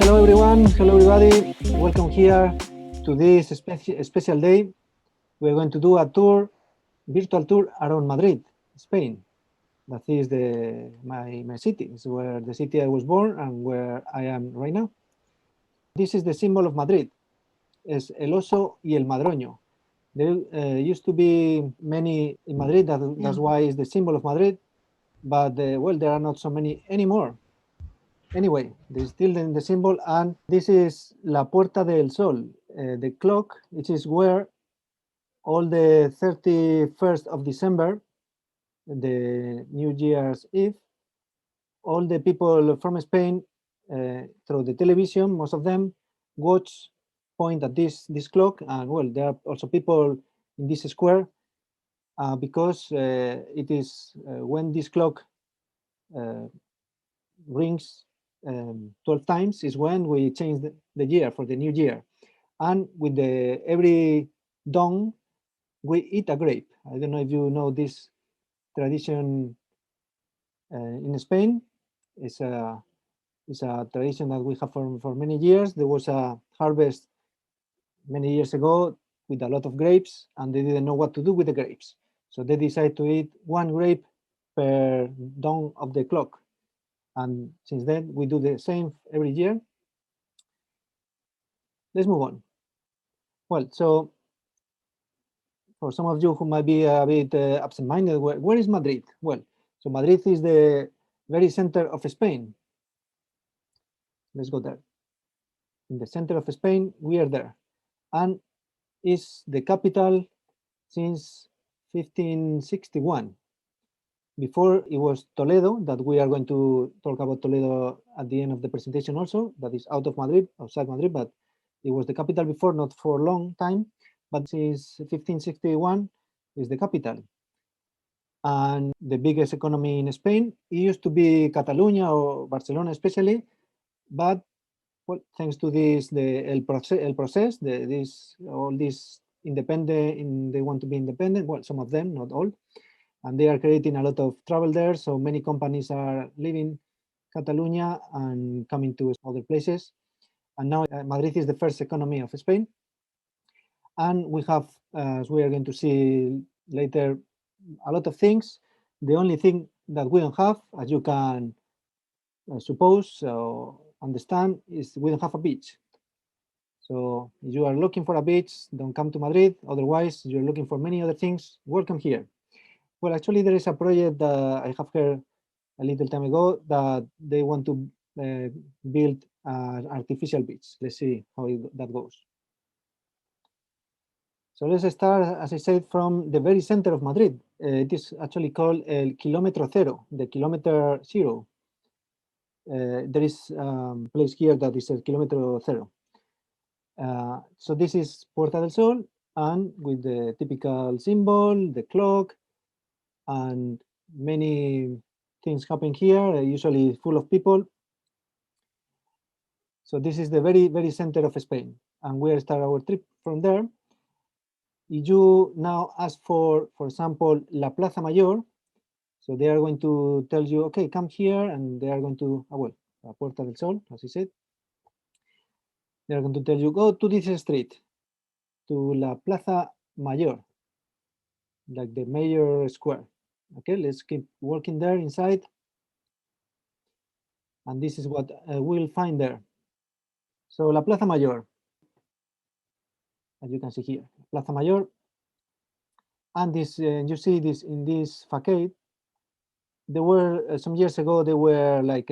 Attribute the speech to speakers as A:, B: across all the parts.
A: Hello everyone, hello everybody. Welcome here to this special day. We're going to do a virtual tour around Madrid, Spain. That is my city. It's where the city I was born and where I am right now. This is the symbol of Madrid. Es el oso y el madroño. There used to be many in Madrid. That's why it's the symbol of Madrid. But well, there are not so many anymore. Anyway, there's still the symbol, and this is La Puerta del Sol, the clock. It is where all the 31st of December, the New Year's Eve, all the people from Spain, through the television, most of them point at this clock, and well, there are also people in this square because it is when this clock rings 12 times is when we change the year for the new year. And with every dawn, we eat a grape. I don't know if you know this tradition in Spain. It's a tradition that we have for many years. There was a harvest many years ago with a lot of grapes, and they didn't know what to do with the grapes. So they decided to eat one grape per dawn of the clock. And since then, we do the same every year. Let's move on. Well, so for some of you who might be a bit absent-minded, where is Madrid? Well, so Madrid is the very center of Spain. Let's go there. In the center of Spain, we are there. And is the capital since 1561. Before it was Toledo, that we are going to talk about Toledo at the end of the presentation also, that is out of Madrid, outside Madrid, but it was the capital before, not for a long time, but since 1561 is the capital. And the biggest economy in Spain, it used to be Catalonia or Barcelona especially, but well, thanks to this, el process, all these independent, they want to be independent, well, some of them, not all, and they are creating a lot of trouble there. So many companies are leaving Catalonia and coming to other places. And now Madrid is the first economy of Spain. And we have, as we are going to see later, a lot of things. The only thing that we don't have, as you can suppose or understand, is we don't have a beach. So if you are looking for a beach, don't come to Madrid. Otherwise, you're looking for many other things, welcome here. Well, actually, there is a project that I have heard a little time ago that they want to build an artificial beach. Let's see how that goes. So let's start, as I said, from the very center of Madrid. It is actually called El Kilómetro Cero, the kilometer zero. There is a place here that is El Kilómetro Cero. So this is Puerta del Sol, and with the typical symbol, the clock, and many things happen here, usually full of people. So this is the very, very center of Spain, and we'll start our trip from there. If you now ask for example, La Plaza Mayor, so they are going to tell you, okay, come here, and they are going to, well, La Puerta del Sol, as I said. They are going to tell you, go to this street, to La Plaza Mayor, like the mayor square. Okay, let's keep walking there inside. And this is what we'll find there. So La Plaza Mayor, as you can see here, Plaza Mayor. And this, you see this in this facade. There were, some years ago, they were like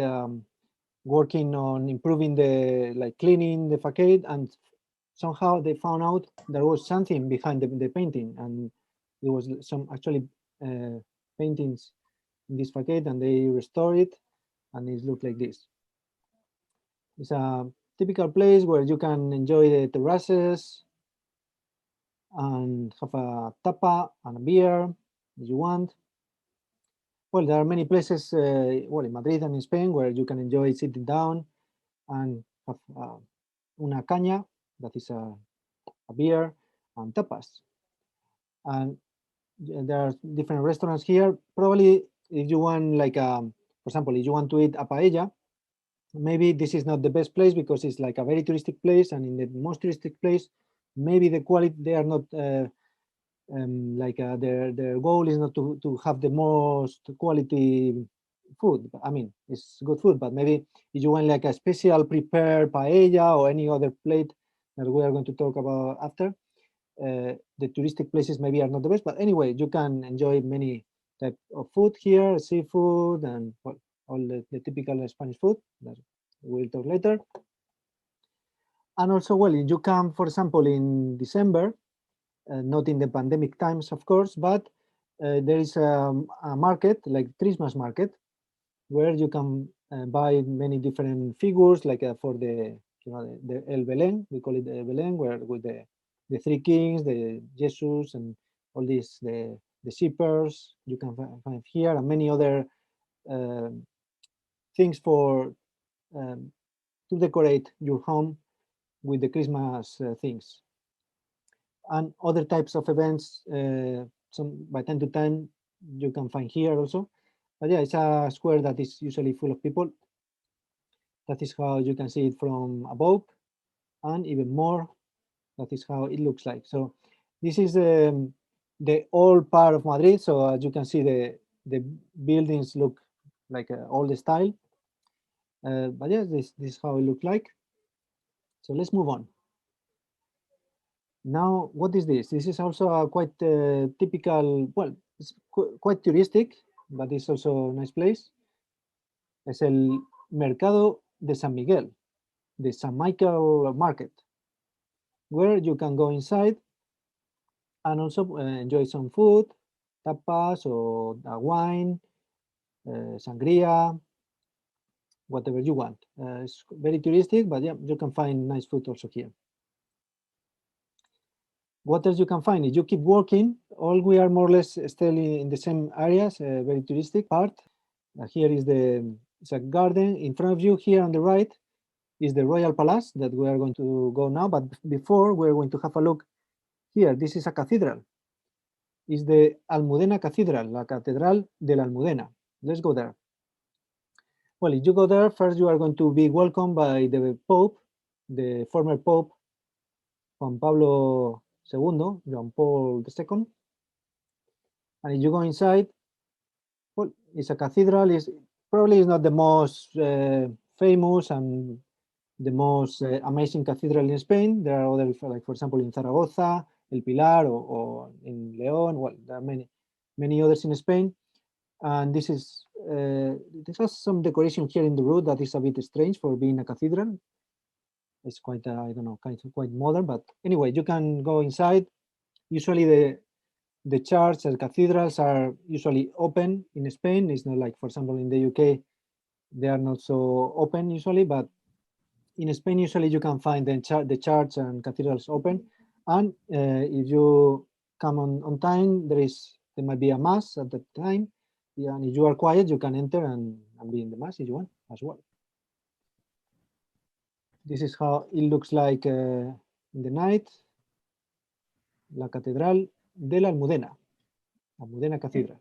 A: working on improving cleaning the facade, and somehow they found out there was something behind the painting, and there was some actually paintings in this facade, and they restored it, and it looked like this. It's a typical place where you can enjoy the terraces and have a tapa and a beer if you want. Well, there are many places, well, in Madrid and in Spain, where you can enjoy sitting down and have una caña, that is a beer, and tapas. And there are different restaurants here. Probably if you want like, for example, if you want to eat a paella, maybe this is not the best place because it's like a very touristic place, and in the most touristic place, maybe the quality, they are not their goal is not to have the most quality food. I mean, it's good food, but maybe if you want like a special prepared paella or any other plate that we are going to talk about after, the touristic places maybe are not the best. But anyway, you can enjoy many type of food here, seafood, and well, all the typical Spanish food that we'll talk later. And also, well, you come, for example, in December, not in the pandemic times, of course, but there is a market, like Christmas market, where you can buy many different figures, like for the, the El Belén, we call it the Belén, where with the three kings, the Jesus, and all these, the shepherds, you can find here, and many other things for to decorate your home with the Christmas things. And other types of events, some by time to time, you can find here also. But yeah, it's a square that is usually full of people. That is how you can see it from above, and even more, that is how it looks like. So this is the old part of Madrid. So as you can see, the buildings look like old style. But yeah, this is how it looks like. So let's move on. Now, what is this? This is also a quite typical, well, it's quite touristic, but it's also a nice place. Es el Mercado de San Miguel, the San Michael Market, where you can go inside and also enjoy some food, tapas or wine, sangria, whatever you want. It's very touristic, but yeah, you can find nice food also here. What else you can find? If you keep walking, all we are more or less still in the same areas, very touristic part. Here is it's a garden. In front of you here on the right is the Royal Palace that we are going to go now. But before, we're going to have a look here. This is a cathedral. It's the Almudena Cathedral, la Catedral de la Almudena. Let's go there. Well, if you go there, first you are going to be welcomed by the Pope, the former Pope, Juan Pablo II, John Paul II. And if you go inside, well, it's a cathedral. It's probably not the most famous and the most amazing cathedral in Spain. There are others, like for example in Zaragoza, El Pilar, or in León. Well, there are many others in Spain. And this is this has some decoration here in the roof that is a bit strange for being a cathedral. It's quite I don't know, quite modern. But anyway, you can go inside. Usually the church and cathedrals are usually open in Spain. It's not like, for example, in the UK, they are not so open usually, but in Spain, usually you can find the church and cathedrals open. And if you come on time, there might be a mass at that time. Yeah, and if you are quiet, you can enter and be in the mass if you want as well. This is how it looks like in the night. La Catedral de la Almudena. Almudena Cathedral.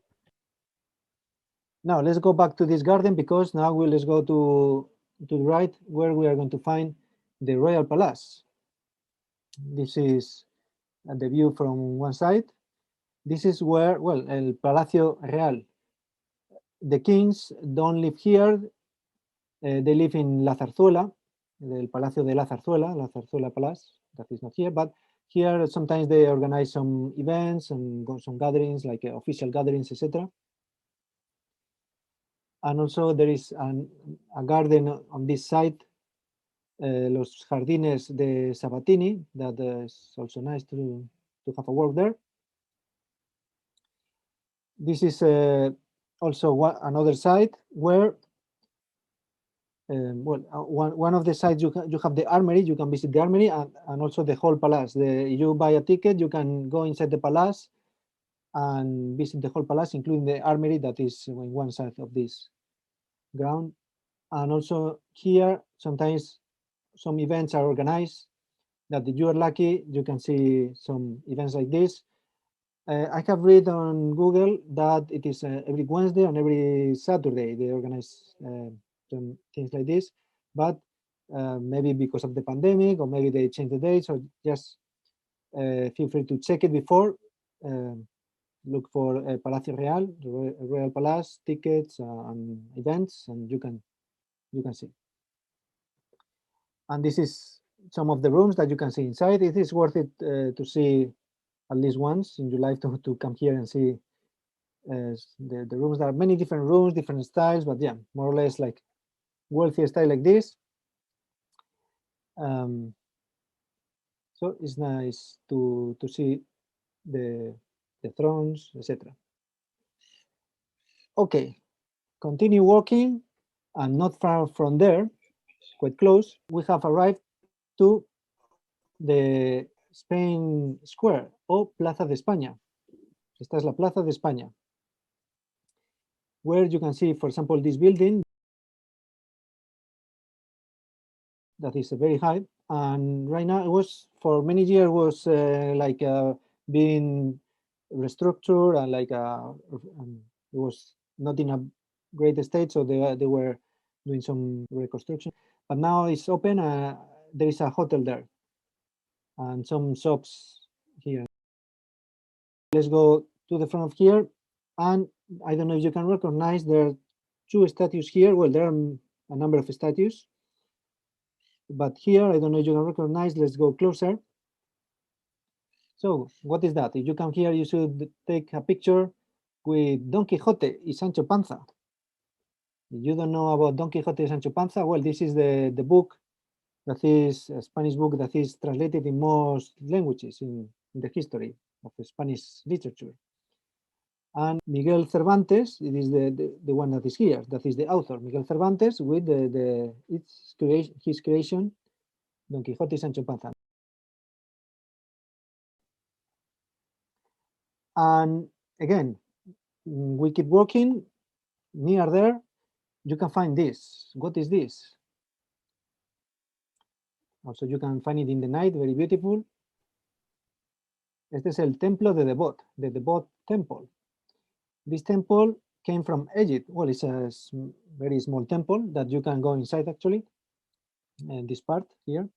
A: Now let's go back to this garden, because now let's go to the right, where we are going to find the Royal Palace. This is the view from one side. This is where, well, El Palacio Real. The kings don't live here. They live in La Zarzuela, el Palacio de La Zarzuela Palace, that is not here, but here sometimes they organize some events and some gatherings, like official gatherings, etc. And also there is a garden on this side, Los Jardines de Sabatini, that is also nice to have a walk there. This is also another side where, well, one of the sides you have the armory. You can visit the armory and also the whole palace. You buy a ticket, you can go inside the palace and visit the whole palace, including the armory that is on one side of this ground. And also here, sometimes some events are organized that if you are lucky, you can see some events like this. I have read on Google that it is every Wednesday and every Saturday they organize some things like this, but maybe because of the pandemic or maybe they change the dates, or just feel free to check it before. Look for Palacio Real, the Royal Palace tickets and events, and you can see. And this is some of the rooms that you can see inside. It is worth it to see at least once in your life to come here and see the rooms. There are many different rooms, different styles, but yeah, more or less like wealthy style like this. So it's nice to see the thrones, etc. Okay, continue walking, and not far from there, quite close, we have arrived to the Spain Square o Plaza de España. Esta es la Plaza de España, where you can see, for example, this building that is very high, and right now it was for many years was like being restructured and like it was not in a great state, so they were doing some reconstruction. But now it's open. There is a hotel there and some shops here. Let's go to the front of here, and I don't know if you can recognize there are two statues here. Well, there are a number of statues, but here I don't know if you can recognize. Let's go closer. So what is that? If you come here, you should take a picture with Don Quixote y Sancho Panza. If you don't know about Don Quixote y Sancho Panza, well, this is the book that is a Spanish book that is translated in most languages in the history of Spanish literature. And Miguel Cervantes, it is the one that is here, that is the author, Miguel Cervantes, with his creation, Don Quixote y Sancho Panza. And again, we keep walking. Near there, you can find this. What is this? Also, you can find it in the night, very beautiful. Este es el Templo de Debod, the Debod Temple. This temple came from Egypt. Well, it's a very small temple that you can go inside actually, and this part here,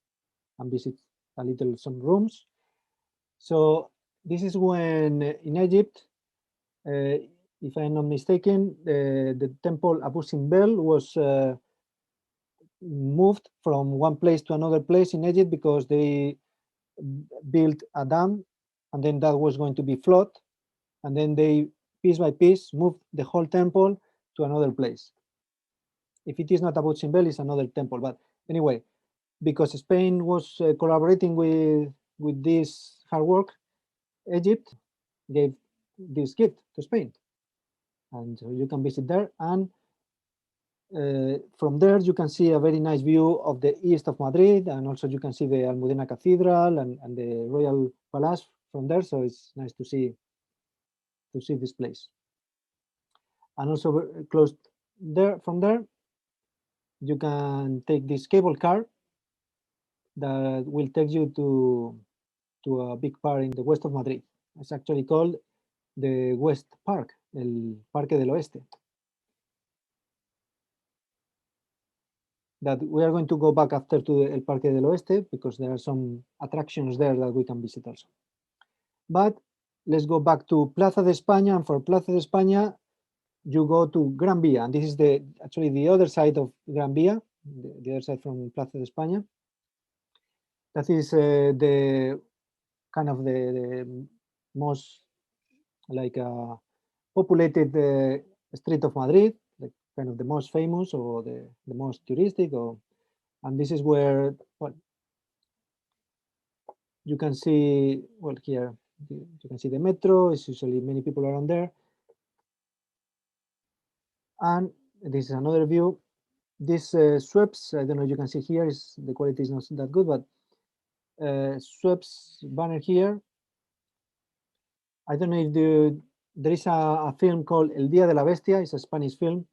A: and visit a little some rooms. So this is when in Egypt, if I'm not mistaken, the temple Abu Simbel was moved from one place to another place in Egypt because they built a dam, and then that was going to be flood, and then they piece by piece moved the whole temple to another place. If it is not Abu Simbel, it's another temple. But anyway, because Spain was collaborating with this hard work, Egypt gave this gift to Spain, and so you can visit there. And from there, you can see a very nice view of the east of Madrid, and also you can see the Almudena Cathedral and the Royal Palace from there. So it's nice to see this place. And also close there, from there, you can take this cable car that will take you to a big park in the west of Madrid. It's actually called the West Park, el Parque del Oeste. That we are going to go back after to el Parque del Oeste because there are some attractions there that we can visit also. But let's go back to Plaza de España, and for Plaza de España, you go to Gran Vía, and this is actually the other side of Gran Vía, the other side from Plaza de España. That is the kind of the most like populated street of Madrid, like kind of the most famous or the most touristic, and this is where you can see, well, here you can see the metro. It's usually many people around there. And this is another view. This Schweppes, I don't know if you can see here, the quality is not that good, but Schweppes banner here. I don't know if there is a film called El Día de la Bestia. It's a Spanish film.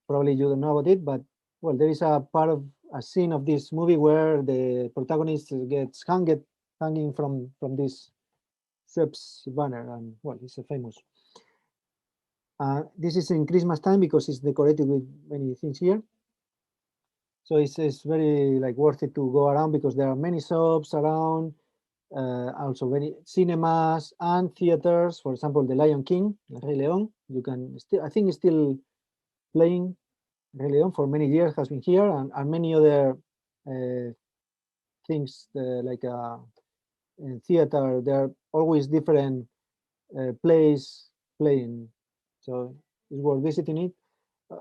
A: Probably you don't know about it, but well, there is a part of a scene of this movie where the protagonist gets hanging from this Schweppes banner, and well, it's a famous. This is in Christmas time because it's decorated with many things here. So it's very like worth it to go around because there are many shops around, also many cinemas and theaters. For example, the Lion King, El Rey León. You can still, I think, it's still playing. Rey León for many years has been here, and many other things like in theater. There are always different plays playing, so it's worth visiting it.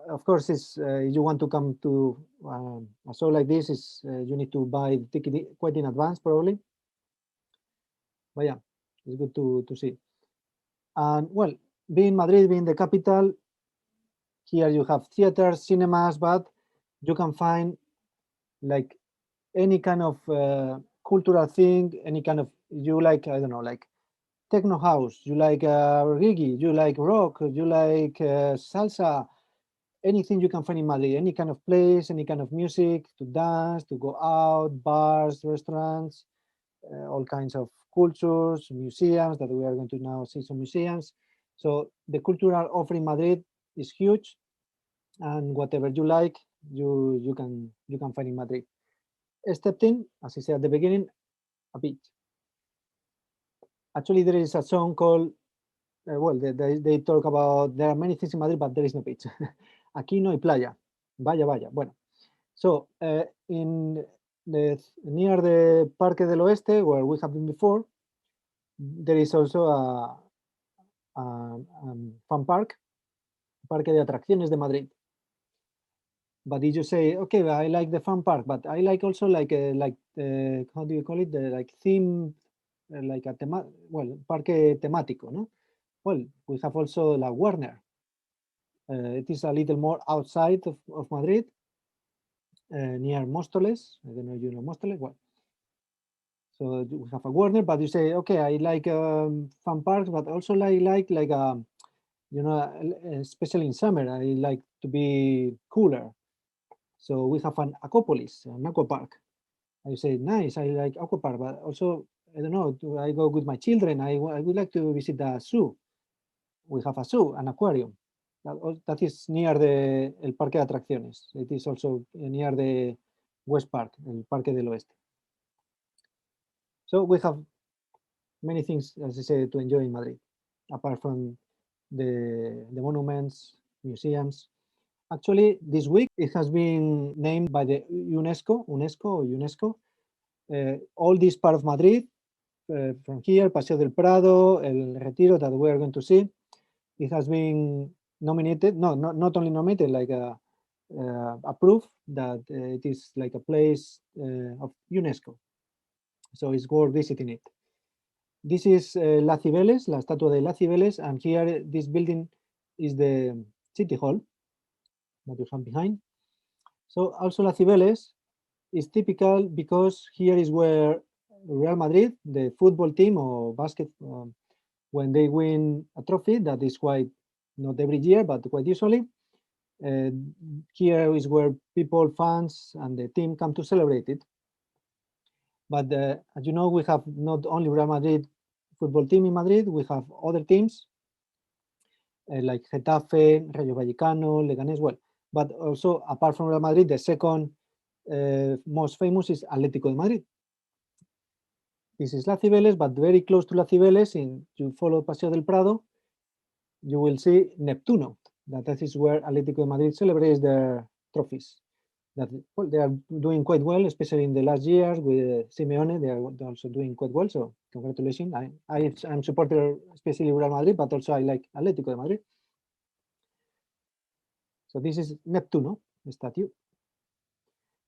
A: Of course, it's you want to come to a show like this, is you need to buy the ticket quite in advance, probably. But yeah, it's good to see. And well, being Madrid, being the capital, here you have theaters, cinemas, but you can find like any kind of cultural thing, any kind of, you like, I don't know, like techno house, you like reggae, you like rock, you like salsa, anything you can find in Madrid, any kind of place, any kind of music, to dance, to go out, bars, restaurants, all kinds of cultures, museums, that we are going to now see some museums. So the cultural offer in Madrid is huge, and whatever you like, you can find in Madrid. Except in, as I said at the beginning, a beach. Actually, there is a song called, well, they talk about, there are many things in Madrid, but there is no beach. Aquí no hay playa. Vaya, vaya. Bueno, so in near the Parque del Oeste, where we have been before, there is also a fun park, Parque de Atracciones de Madrid. But did you say, okay, I like the fun park, but I like also like how do you call it, the like theme, like a well, parque temático, no? Well, we have also La Warner. It is a little more outside of Madrid, near Móstoles. I don't know if you know Móstoles. Well, so we have a Warner, but you say, okay, I like fun parks, but also like you know, especially in summer, I like to be cooler. So we have an Aquapolis, an aqua park. I say, nice, I like aqua park, but also, I don't know, do I go with my children? I would like to visit the zoo. We have a zoo, an aquarium. That is near el Parque de Atracciones. It is also near the West Park, el Parque del Oeste. So we have many things, as I say, to enjoy in Madrid, apart from the monuments, museums. Actually, this week it has been named by the UNESCO. All this part of Madrid, from here, Paseo del Prado, El Retiro, that we are going to see, it has been nominated. No, not only nominated, like approved that it is like a place of UNESCO. So it's worth visiting it. This is La Cibeles, la estatua de La Cibeles, and here this building is the City Hall that you have behind. So also La Cibeles is typical because here is where Real Madrid, the football team or basket, when they win a trophy, that is quite, not every year, but quite usually, here is where people, fans, and the team come to celebrate it. But as you know, we have not only Real Madrid football team in Madrid, we have other teams like Getafe, Rayo Vallecano, Leganés, well, but also apart from Real Madrid, the second most famous is Atlético de Madrid. This is La Cibeles, but very close to La Cibeles, you follow Paseo del Prado, you will see Neptuno. That is where Atlético de Madrid celebrates their trophies. That, well, they are doing quite well, especially in the last years with Simeone. They are also doing quite well. So congratulations. I'm supporter, especially Real Madrid, but also I like Atlético de Madrid. So this is Neptuno, the statue.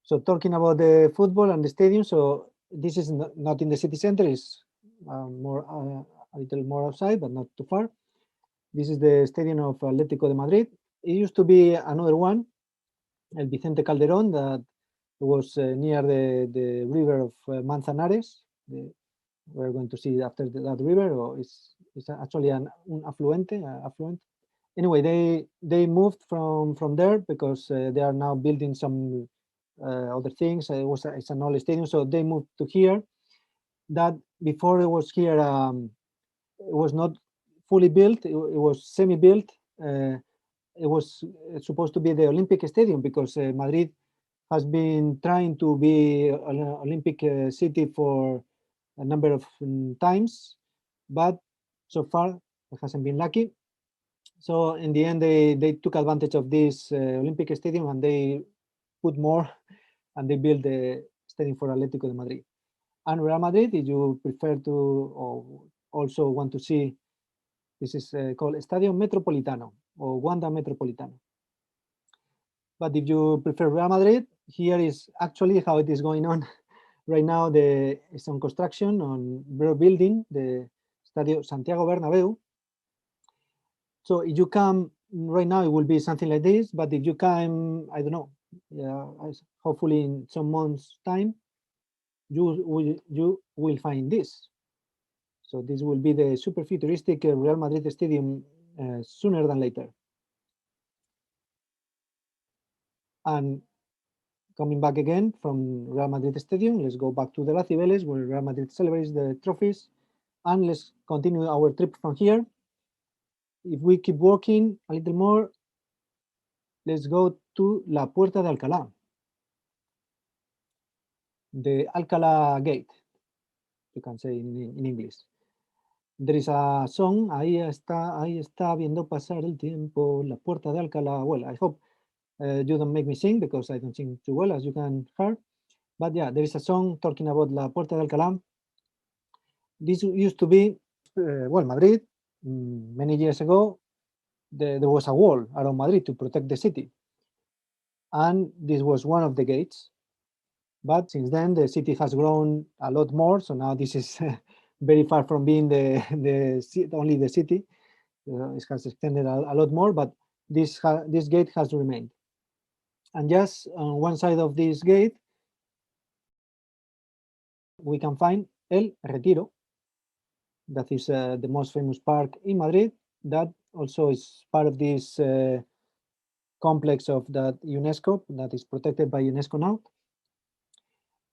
A: So talking about the football and the stadium, so this is not in the city center, it's more a little more outside, but not too far. This is the stadium of Atlético de Madrid. It used to be another one, El Vicente Calderón, that was near the river of Manzanares. We're going to see after that river, or it's actually an affluent. Anyway, they moved from there because they are now building some other things. It's an old stadium, so they moved to here. That before it was here was not fully built, it was semi-built. It was supposed to be the Olympic Stadium because Madrid has been trying to be an Olympic city for a number of times, but so far it hasn't been lucky. So in the end, they took advantage of this Olympic Stadium and they put more and they built the stadium for Atlético de Madrid. And Real Madrid, if you prefer to or also want to see, this is called Estadio Metropolitano or Wanda Metropolitano. But if you prefer Real Madrid, here is actually how it is going on right now. It's on construction on building the Estadio Santiago Bernabéu. So if you come right now, it will be something like this. But if you come, I don't know, hopefully in some months' time, you will find this. So this will be the super futuristic Real Madrid Stadium sooner than later. And coming back again from Real Madrid Stadium, let's go back to the La Cibeles where Real Madrid celebrates the trophies. And let's continue our trip from here. If we keep walking a little more, let's go to La Puerta de Alcalá, the Alcalá Gate, you can say in English. There is a song, ahí está viendo pasar el tiempo, La Puerta de Alcalá. Well, I hope you don't make me sing because I don't sing too well, as you can hear. But yeah, there is a song talking about La Puerta de Alcalá. This used to be, well, Madrid, many years ago, there was a wall around Madrid to protect the city. And this was one of the gates. But since then, the city has grown a lot more. So now this is very far from being only the city. It has extended a lot more, but this gate has remained. And just on one side of this gate, we can find El Retiro. That is the most famous park in Madrid. That also is part of this complex of that UNESCO that is protected by UNESCO now.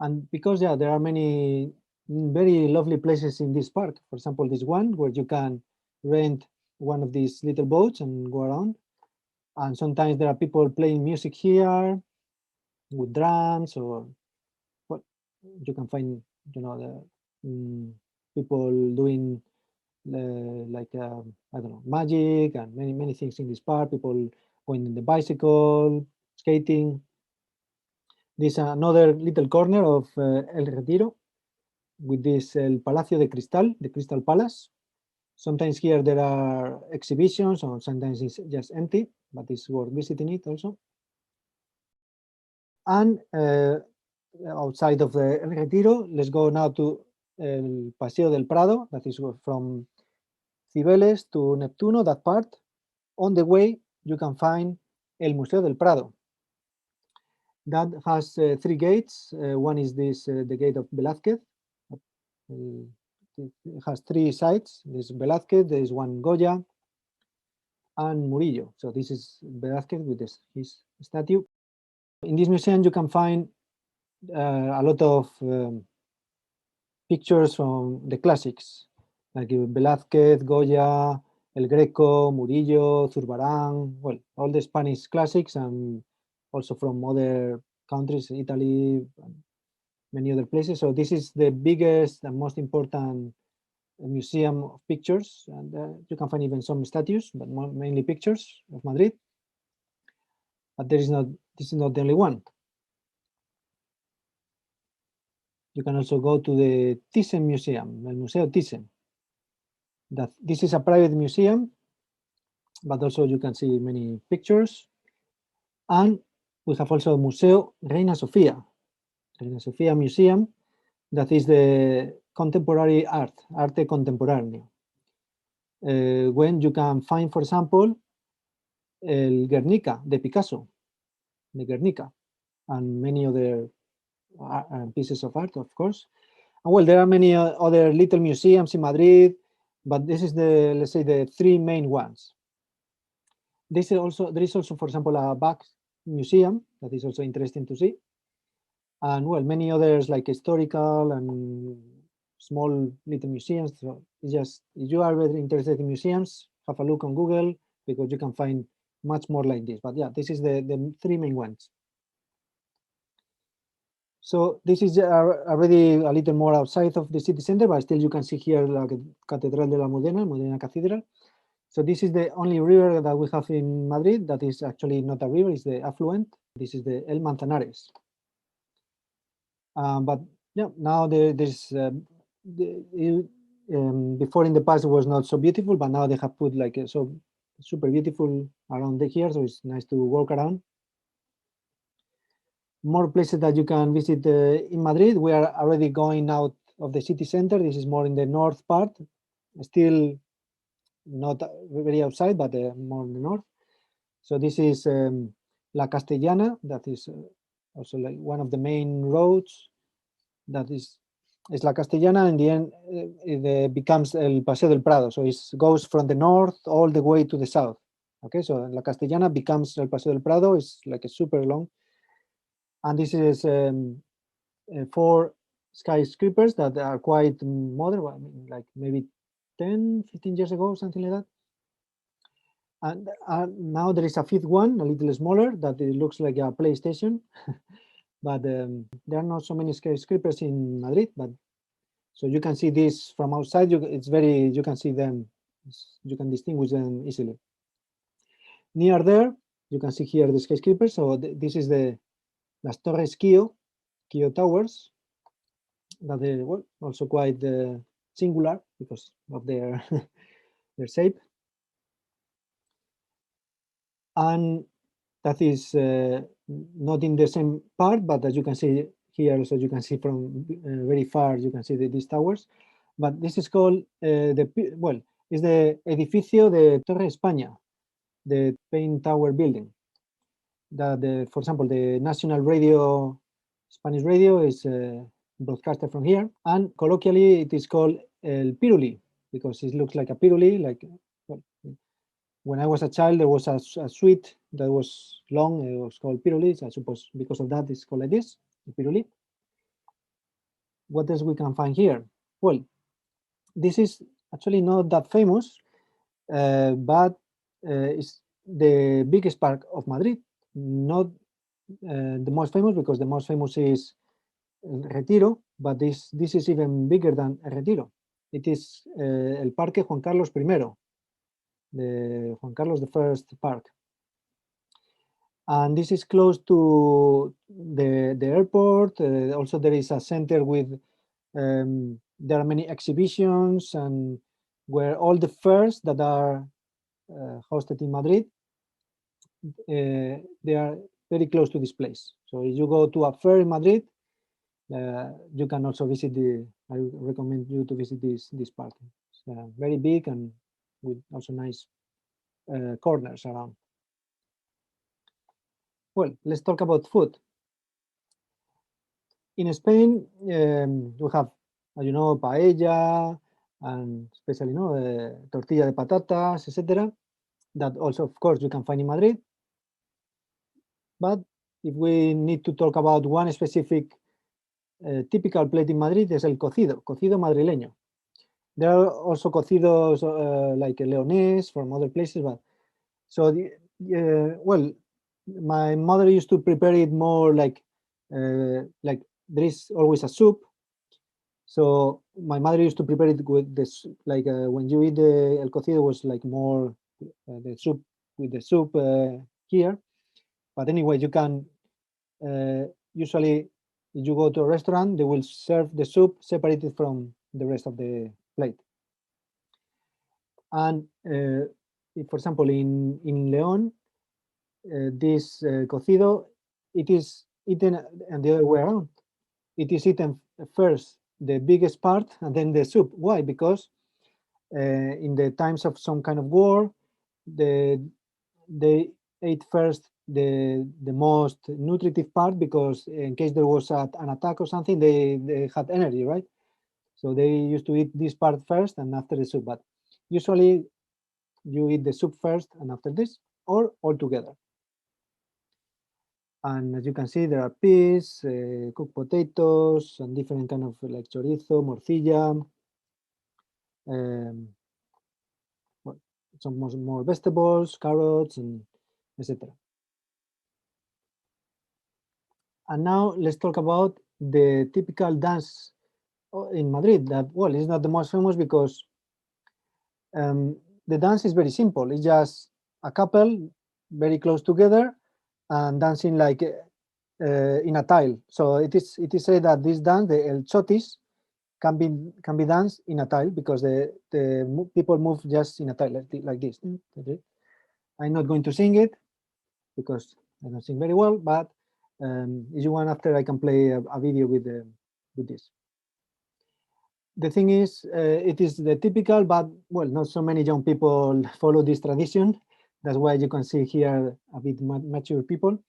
A: And because there are many very lovely places in this park. For example, this one where you can rent one of these little boats and go around. And sometimes there are people playing music here with drums, or what you can find, the people doing like I don't know, magic and many things in this park. People going in the bicycle, skating. This is another little corner of El Retiro with this El Palacio de Cristal, the Crystal Palace. Sometimes here there are exhibitions, or sometimes it's just empty, but it's worth visiting it also. And outside of the El Retiro, let's go now to El Paseo del Prado, that is from Cibeles to Neptuno, that part. On the way, you can find El Museo del Prado. That has 3 gates. One is this, the gate of Velázquez. It has 3 sides. There's Velázquez, there is one Goya, and Murillo. So this is Velázquez with his statue. In this museum, you can find a lot of pictures from the classics, like Velázquez, Goya, El Greco, Murillo, Zurbarán, well, all the Spanish classics, and also from other countries, Italy, and many other places. So this is the biggest and most important museum of pictures, and you can find even some statues, but mainly pictures of Madrid. But this is not the only one. You can also go to the Thyssen Museum, el Museo Thyssen. This is a private museum, but also you can see many pictures. And we have also Museo Reina Sofía Museum, that is the contemporary arte contemporáneo. When you can find, for example, El Guernica de Picasso, the Guernica, and many other pieces of art, of course. And well, there are many other little museums in Madrid, but this is let's say, the 3 main ones. There is also, for example, a Bach museum that is also interesting to see. And well, many others like historical and small little museums. So It's just, if you are very interested in museums, have a look on Google, because you can find much more like this. But yeah, this is the three main ones. So this is already a little more outside of the city center, but still you can see here like Catedral de la Almudena, Almudena Cathedral. So this is the only river that we have in Madrid that is actually not a river, it's the affluent. This is the El Manzanares. But yeah, now there's before in the past it was not so beautiful, but now they have put like so super beautiful around here, so it's nice to walk around. More places that you can visit in Madrid. We are already going out of the city center. This is more in the north part, still not very outside, but more in the north. So this is La Castellana, that is also like one of the main roads. That is La Castellana. In the end, it becomes El Paseo del Prado. So it goes from the north all the way to the south. Okay, so La Castellana becomes El Paseo del Prado. It's like a super long. And this is 4 skyscrapers that are quite modern, I mean, like maybe 10, 15 years ago, something like that. And now there is a 5th one, a little smaller, that it looks like a PlayStation. But there are not so many skyscrapers in Madrid. But so you can see this from outside. You can see them. You can distinguish them easily. Near there, you can see here the skyscrapers. So this is the Las Torres Kio Towers. That they were also quite singular because of their their shape. And that is not in the same part, but as you can see here, so you can see from very far, you can see these towers. But this is called is the Edificio de Torre España, the Spain Tower building. That, for example, the national radio, Spanish radio, is broadcasted from here, and colloquially it is called El Piruli because it looks like a piruli. Like when I was a child, there was a sweet that was long. It was called pirulis. I suppose because of that, it's called like this, piruli. What else we can find here? Well, this is actually not that famous, but it's the biggest park of Madrid. Not the most famous, because the most famous is Retiro, but this is even bigger than Retiro. It is El Parque Juan Carlos I, the Juan Carlos I park. And this is close to the airport. Also, there is a center with, there are many exhibitions, and where all the fairs that are hosted in Madrid, they are very close to this place. So if you go to a fair in Madrid, you can also visit I recommend you to visit this park. It's very big and with also nice corners around. Well, let's talk about food. In Spain, we have, as you know, paella, and especially, tortilla de patatas, etc. That also, of course, you can find in Madrid. But if we need to talk about one specific typical plate in Madrid, is el cocido madrileño. There are also cocidos like leonés from other places, but so well, my mother used to prepare it more like there is always a soup. So my mother used to prepare it with this, like when you eat el cocido was like more the soup with the soup here. But anyway, you can usually if you go to a restaurant, they will serve the soup separated from the rest of the plate. And if, for example, in León, this cocido, it is eaten and the other way around. It is eaten first, the biggest part, and then the soup. Why? Because in the times of some kind of war, they ate first the most nutritive part, because in case there was an attack or something, they had energy, right? So they used to eat this part first and after the soup. But usually you eat the soup first and after this, or all together. And as you can see, there are peas, cooked potatoes, and different kind of like chorizo, morcilla. well, some more vegetables, carrots, and etc. And now let's talk about the typical dance in Madrid. That, well, is not the most famous because the dance is very simple. It's just a couple very close together and dancing like in a tile. So it is said that this dance, the El Chotis, can be danced in a tile because the people move just in a tile like this. I'm not going to sing it because I don't sing very well, but if you want, after I can play a video with this. The thing is, it is the typical, but well, not so many young people follow this tradition. That's why you can see here a bit mature people.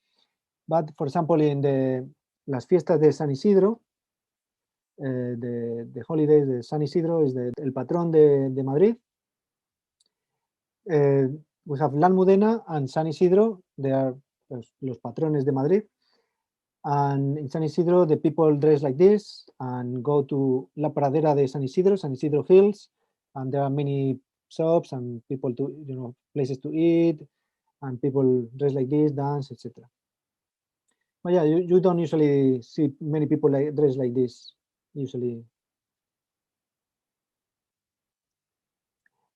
A: But for example, in las fiestas de San Isidro, the holidays de San Isidro is el patrón de Madrid. We have La Almudena and San Isidro. They are los patrones de Madrid. And in San Isidro, the people dress like this and go to La Pradera de San Isidro Hills, and there are many shops and people to, places to eat, and people dress like this, dance, etc. But yeah, you don't usually see many people dress like this, usually.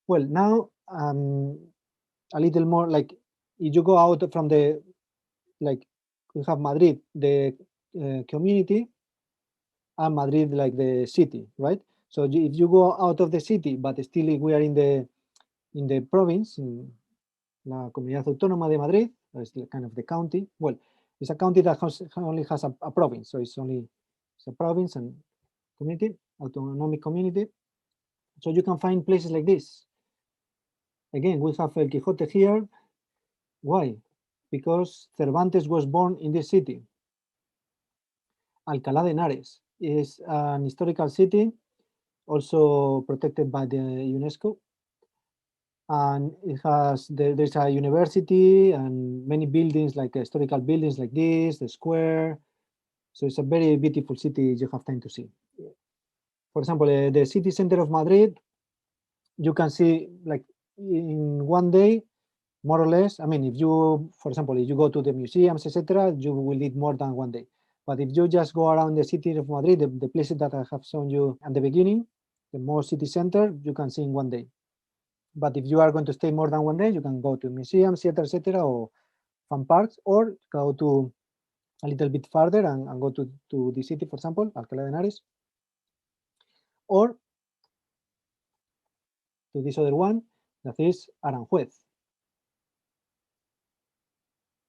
A: Well, now a little more like if you go out from like we have Madrid, the community, and Madrid like the city, right? So if you go out of the city, but still we are in the province, in la Comunidad Autónoma de Madrid, it's kind of the county. Well, it's a county that only has a province, so it's a province and community, autonomic community. So you can find places like this. Again, we have El Quijote here. Why? Because Cervantes was born in this city. Alcalá de Henares is an historical city, also protected by the UNESCO. And it has, there's a university and many buildings, like historical buildings like this, the square. So it's a very beautiful city you have time to see. For example, the city center of Madrid, you can see like in one day, more or less. I mean, if you, for example, if you go to the museums, etc., you will need more than one day. But if you just go around the city of Madrid, the places that I have shown you at the beginning, the more city center, you can see in one day. But if you are going to stay more than one day, you can go to museums, theater, etc., or fun parks, or go to a little bit farther and go to the city, for example, Alcalá de Henares, or to this other one, that is Aranjuez,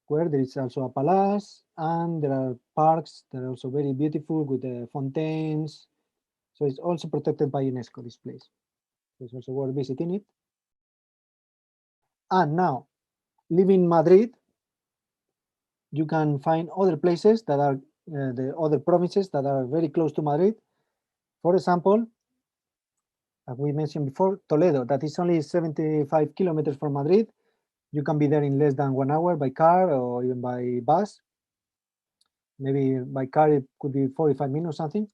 A: where there is also a palace and there are parks that are also very beautiful with the fontaines. So it's also protected by UNESCO, this place. So it's also worth visiting it. And now, living in Madrid, you can find other places that are the other provinces that are very close to Madrid. For example, as we mentioned before, Toledo, that is only 75 kilometers from Madrid. You can be there in less than 1 hour by car or even by bus. Maybe by car it could be 45 minutes or something.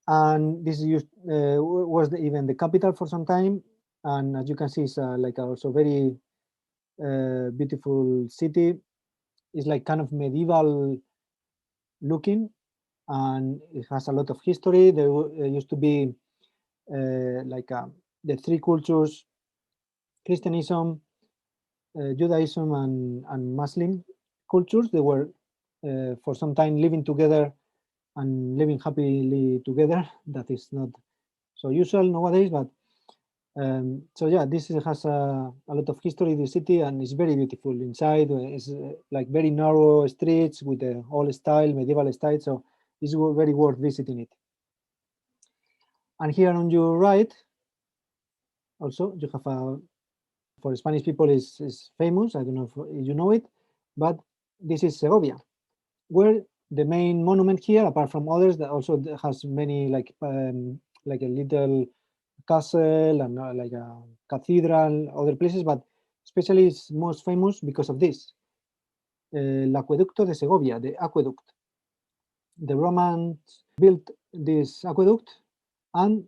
A: And this was even the capital for some time. And as you can see, it's like also very beautiful city. It's like kind of medieval looking, and it has a lot of history. There used to be the three cultures: Christianism, Judaism, and Muslim cultures. They were for some time living together and living happily together. That is not so usual nowadays, but so yeah, this has a lot of history, the city, and it's very beautiful inside. It's like very narrow streets with the old style, medieval style, so it's very worth visiting it. And here on your right, also you have for Spanish people is famous. I don't know if you know it, but this is Segovia, where the main monument here, apart from others, that also has many like a little castle and like a cathedral, other places, but especially it's most famous because of this, el Acueducto de Segovia, the aqueduct. The Romans built this aqueduct, and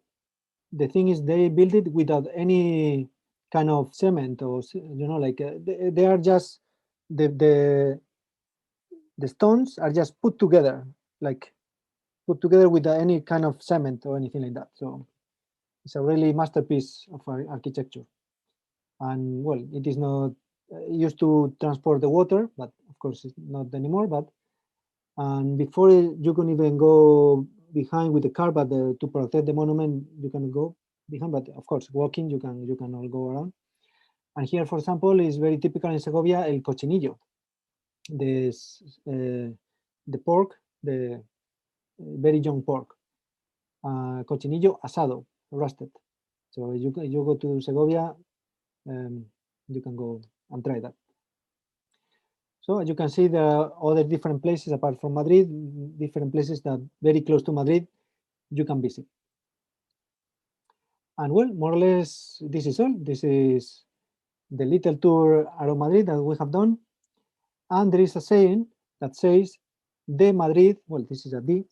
A: the thing is they build it without any kind of cement or, you know, like they are just the stones are just put together, like put together without any kind of cement or anything like that. So it's a really masterpiece of architecture. And well, it is not used to transport the water, but of course it's not anymore. But and before you can even go behind with the car, but to protect the monument, you can go behind. But of course, walking you can all go around. And here, for example, is very typical in Segovia el cochinillo, the pork, the very young pork, cochinillo asado, roasted. So you go to Segovia, you can go and try that. So as you can see, there are other different places apart from Madrid, different places that very close to Madrid you can visit. And well, more or less, this is all. This is the little tour around Madrid that we have done. And there is a saying that says, de Madrid, well, this is a D,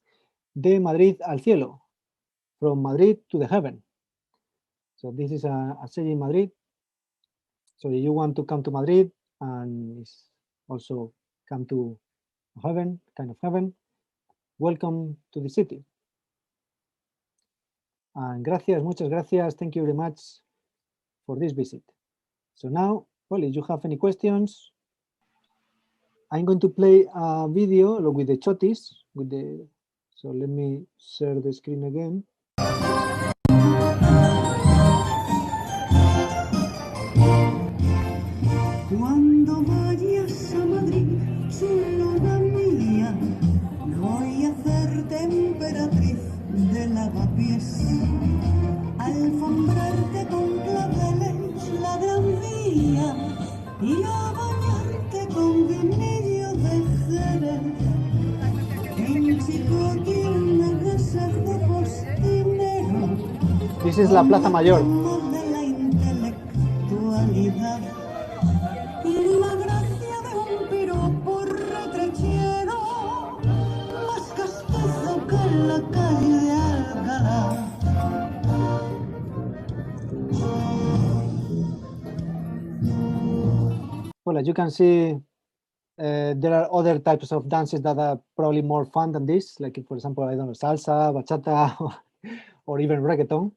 A: de Madrid al cielo, from Madrid to the heaven. So this is a saying in Madrid. So if you want to come to Madrid and also come to heaven, kind of heaven, welcome to the city. And gracias, muchas gracias. Thank you very much for this visit. So now, well, if you have any questions, I'm going to play a video with the chotis, so let me share the screen again.
B: Cuando vayas a Madrid, chulona mía, voy a hacerte emperatriz de lavapiés, alfombrarte con claveles la Gran Vía y a bañarte con bienvenido de Jerez. En chico tiene que ser de postinero.
A: This is la Plaza Mayor.
B: De la intelectualidad. Y la gracia de un piropo retrechero, más castizo que en la calle de Alcalá.
A: Well, as you can see, there are other types of dances that are probably more fun than this, like, for example, I don't know, salsa, bachata, or even reggaeton.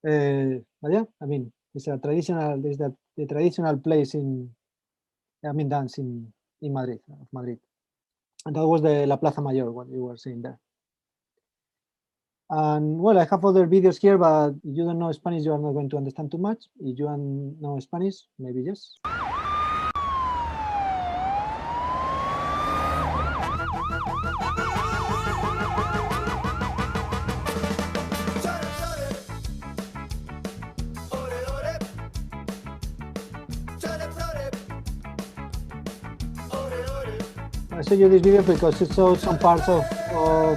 A: But yeah, I mean, it's a traditional, the traditional place dance in Madrid, And that was the La Plaza Mayor, what you were saying there. And well, I have other videos here, but if you don't know Spanish, you are not going to understand too much. If you know Spanish, maybe yes. I show you this video because it shows some parts of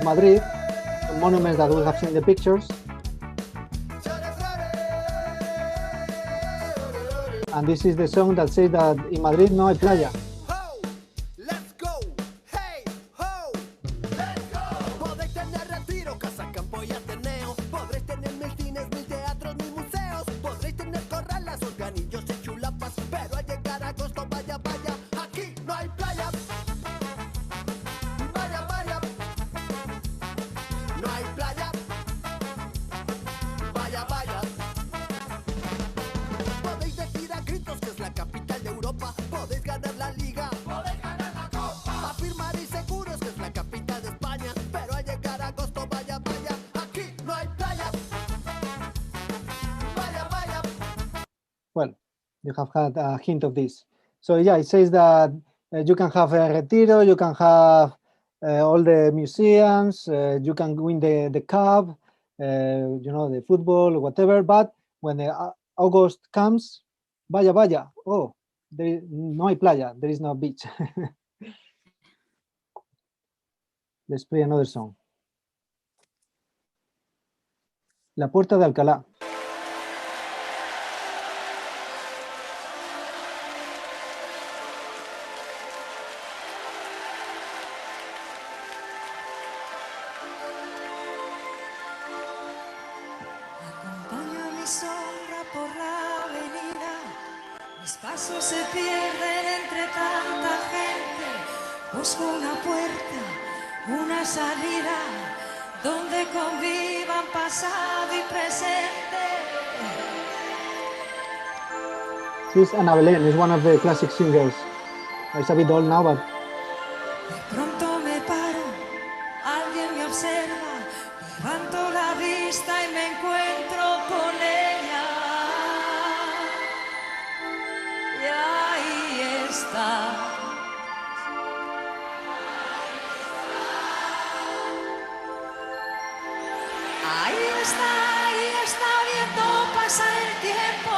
A: Madrid, some monuments that we have seen in the pictures. And this is the song that says that in Madrid no hay playa.
C: Let's go, hey, ho, let's go. Podéis tener Retiro, casa, campo y Ateneo. Podréis tener mil cines, mil teatros, mil museos. Podréis tener corralas, organillos y chulapas. Pero al llegar a agosto, vaya, vaya, aquí no hay playa. Vaya, vaya, no hay playa. Vaya, vaya. Podéis decir a gritos que es la capital de Europa. Podéis ganar la liga. Podéis ganar la copa. Afirmaréis seguros que es la capital de España. Pero al llegar a agosto, vaya, vaya, aquí no hay playa. Vaya, vaya.
A: Well, you have had a hint of this. So yeah, it says that you can have a Retiro, you can have all the museums, you can win the cup, you know, the football, whatever. But when August comes, vaya, vaya, oh, no hay playa, there is no beach. Let's play another song. La Puerta de Alcalá.
B: pasos se pierden entre tanta gente. Busco una puerta, una salida, donde convivan pasado y presente.
A: She's Ana Belén, is one of the classic singers. It's a bit old now, but
B: De pronto me paro, alguien me observa, levanto la vista y me encuentro con ella. Y ahí está. Ahí está viendo pasar el tiempo.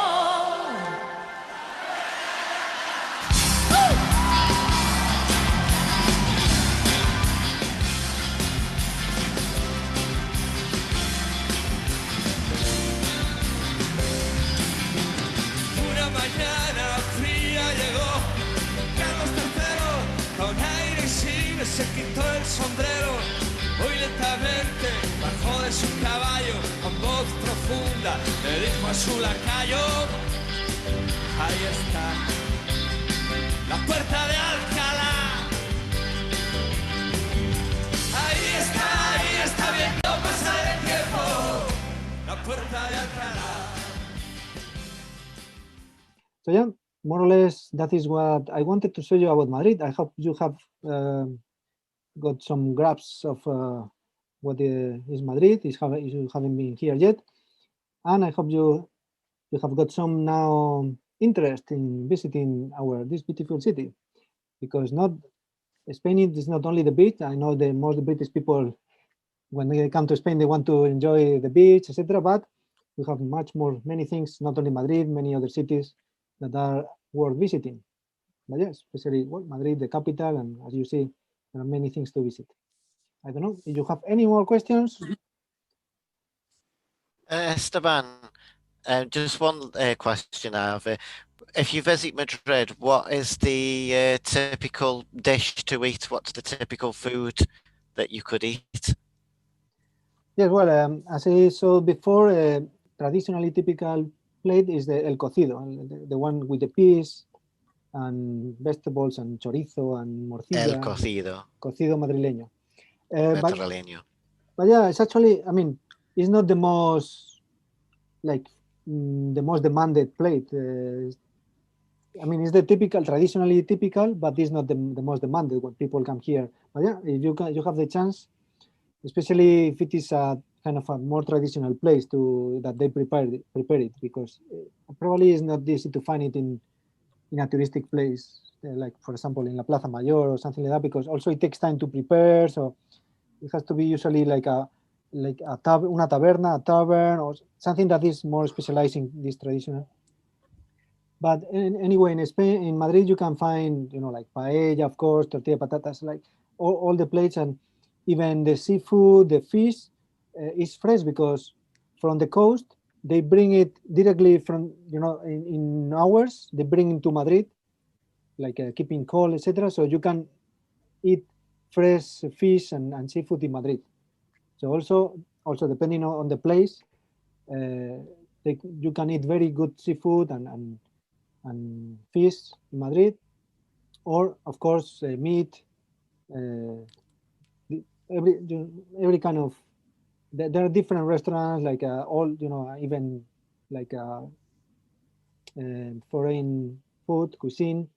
C: Una mañana fría llegó Carlos III, con aire insigne se quitó el sombrero. Muy lentamente bajó de su caballo, con voz profunda le dijo a su lacayo: ahí está, la puerta de Alcalá. Ahí está viendo pasar el tiempo, la puerta de Alcalá.
A: so yeah, more or less that is what I wanted to show you about Madrid. I hope you have got some grasp of what is Madrid. If you haven't been here yet, and I hope you have got some now interest in visiting this beautiful city, because Spain is not only the beach. I know that most British people, when they come to Spain, they want to enjoy the beach, etc. But we have many things, not only Madrid, many other cities that are worth visiting. But yes, especially Madrid, the capital, and as you see, there are many things to visit. I don't know if you have any more questions.
D: Esteban, just one question I have. If you visit Madrid, what is the typical dish to eat? What's the typical food that you could eat?
A: Yes, well, as I saw before, traditionally typical plate is the el cocido, the one with the peas and vegetables and chorizo and morcilla.
D: El cocido.
A: Cocido madrileño.
D: Mediterranean.
A: But yeah, it's actually, I mean, it's not the most the most demanded plate. I mean, it's the traditionally typical, but it's not the most demanded when people come here. But yeah, if you have the chance, especially if it is a kind of a more traditional place that they prepare it, because probably it's not easy to find it in a touristic place, like for example in La Plaza Mayor or something like that, because also it takes time to prepare. So it has to be usually like una taberna, a tavern, or something that is more specialized in this traditional. But anyway, in Spain, in Madrid, you can find, like paella, of course, tortilla patatas, like all the plates, and even the seafood, the fish is fresh, because from the coast, they bring it directly from, in hours, they bring it to Madrid, like keeping cold, etc. So you can eat fresh fish and seafood in Madrid. So also depending on the place, you can eat very good seafood and fish in Madrid, or of course meat. Every kind of. There are different restaurants, like even like foreign food, cuisine,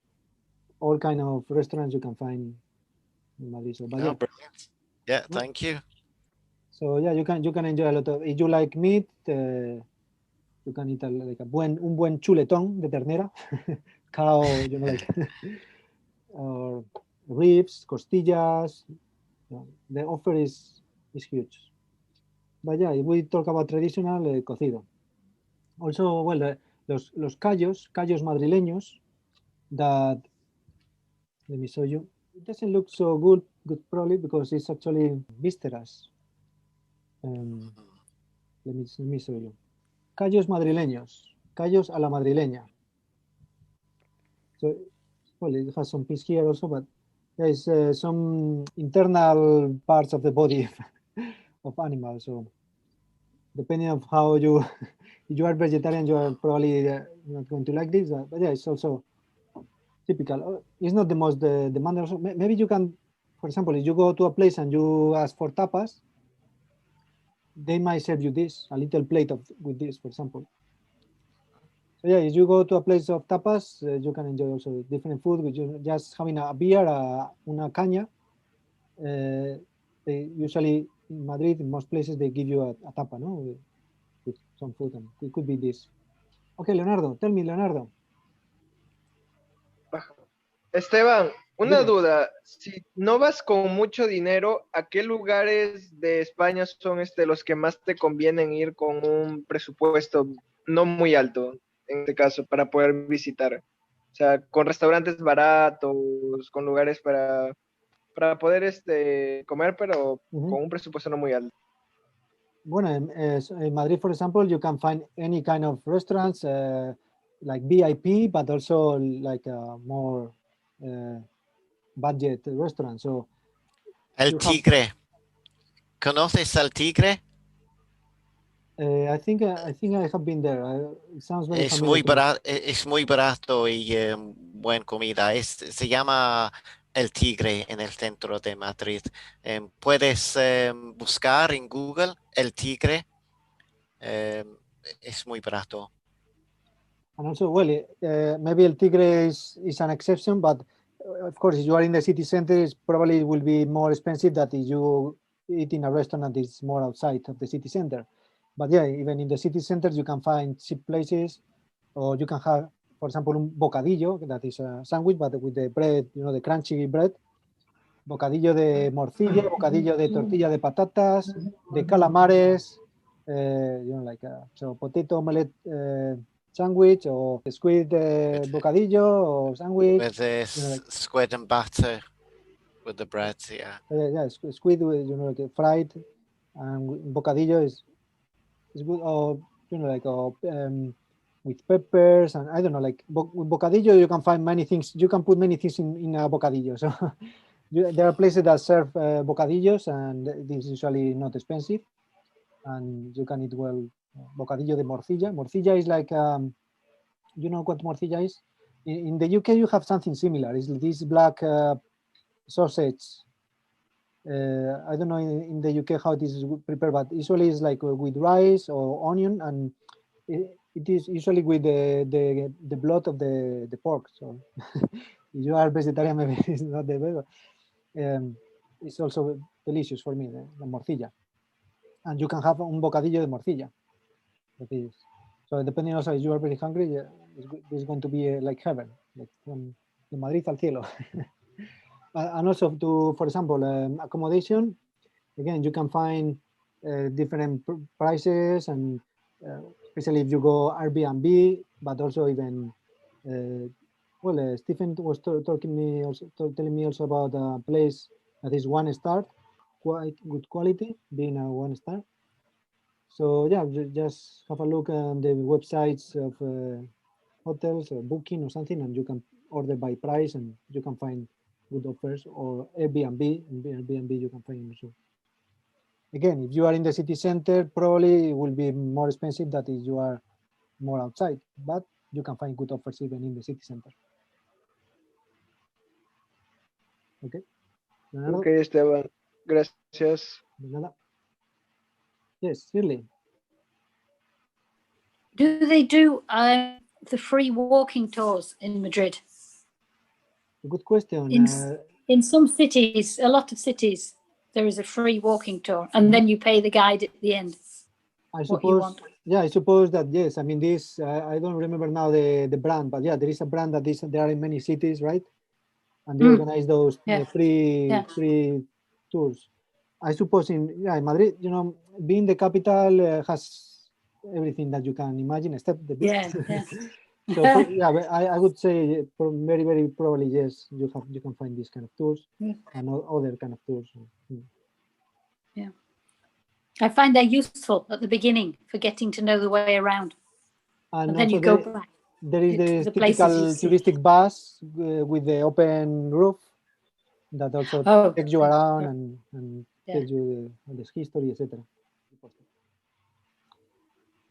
A: all kind of restaurants you can find in Madrid. So, but
D: Oh, brilliant. Yeah, thank you.
A: So yeah, you can enjoy a lot of. If you like meat, you can eat like un buen chuletón de ternera, cow, like or ribs, costillas. The offer is huge. But yeah, if we talk about traditional, cocido. Also, well, los callos madrileños that, let me show you. It doesn't look so good probably because it's actually vísceras. Let me show you. Callos madrileños, callos a la madrileña. So, well, it has some piece here also, but there is some internal parts of the body of animals. So depending on how if you are vegetarian, you are probably not going to like this. But yeah, it's also typical. It's not the most demanding. Also, maybe you can, for example, if you go to a place and you ask for tapas, they might serve you this, a little plate with this, for example. So yeah, if you go to a place of tapas, you can enjoy also different food, which you just having a beer, una caña. They usually in Madrid, in most places, they give you a tapa, no, with some food, and it could be this. Okay, Leonardo, tell me, Leonardo.
E: Esteban, una
A: Dime.
E: duda. Si no vas con mucho dinero, ¿a qué lugares de España son los que más te convienen ir con un presupuesto no muy alto, en este caso, para poder visitar? O sea, con restaurantes baratos, con lugares para poder comer, pero con un presupuesto no muy alto.
A: Bueno, in Madrid, for example, you can find any kind of restaurants like VIP, but also like more budget restaurants. So
D: El Tigre. ¿Conoces El Tigre?
A: I think I have been there. It sounds very
D: Es
A: familiar
D: muy
A: to me.
D: barato, es muy barato y buena comida. Se llama El Tigre en el centro de Madrid. Puedes buscar en Google El Tigre. Es muy barato.
A: And also, well, maybe El Tigre is an exception, but of course, if you are in the city center, it probably will be more expensive than if you eat in a restaurant that is more outside of the city center. But yeah, even in the city centers, you can find cheap places, or you can have, for example, un bocadillo, that is a sandwich, but with the bread, you know, the crunchy bread. Bocadillo de morcilla, bocadillo de tortilla de patatas, de calamares, you know, like so potato omelette sandwich, or squid bocadillo or sandwich.
D: With the
A: You know, like,
D: squid and batter with the bread, yeah.
A: yeah, squid, you know, like fried, and bocadillo is good, or you know, like with peppers, and I don't know, like with bocadillo you can find many things. You can put many things in a bocadillo. So there are places that serve bocadillos, and this is usually not expensive, and you can eat well. Bocadillo de morcilla. Morcilla is like, you know what morcilla is? In the UK you have something similar. It's this black sausage. I don't know in the UK how it is prepared, but usually it's like with rice or onion, and it is usually with the blood of the pork. So if you are vegetarian, maybe it's not the best. It's also delicious for me, the morcilla. And you can have un bocadillo de morcilla. That is, so depending also if you are very hungry, it's going to be like heaven, like from de Madrid al cielo. And also for example, accommodation, again, you can find different prices, and especially if you go Airbnb, but also even, well, Stephen was telling me also about a place that is 1 star, quite good quality, being a 1 star. So yeah, just have a look on the websites of hotels or Booking or something, and you can order by price, and you can find good offers, or Airbnb. In Airbnb you can find also. Again, if you are in the city center, probably it will be more expensive than if you are more outside, but you can find good offers even in the city center. Okay. Leonardo?
E: Ok, Esteban. Gracias.
A: De nada. Yes, Shirley.
F: Do they do the free walking tours in Madrid?
A: A good question.
F: In some cities, a lot of cities, there is a free walking tour, and then you pay the guide at the end.
A: I suppose, yeah, I suppose that yes. I mean, this I don't remember now the brand, but yeah, there is a brand that there are in many cities, right? And they organize those free tours. I suppose in Madrid, you know, being the capital has everything that you can imagine, except the beach.
F: Yeah.
A: So yeah, I would say very, very probably yes. You can find these kind of tours and other kind of tours.
F: Yeah, I find they're useful at the beginning for getting to know the way around, and then you go back.
A: There is the typical touristic bus with the open roof that also takes you around and tells you the history, etc.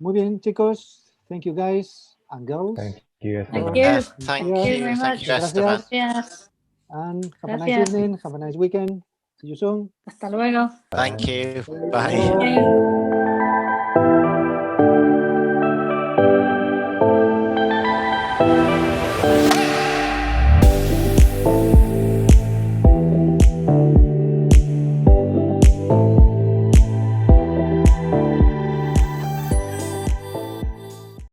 A: Muy bien, chicos. Thank you, guys and girls.
G: you,
F: Thank
G: Esteban.
F: you.
D: Thank
F: you
D: you.
F: very
D: Thank
F: much.
D: you, Esteban.
F: Gracias.
A: And have a nice
F: Gracias.
A: evening, have a nice weekend. See you soon.
F: Hasta luego.
D: Thank you.
A: Hasta
D: Bye.
A: luego.
F: Thank you.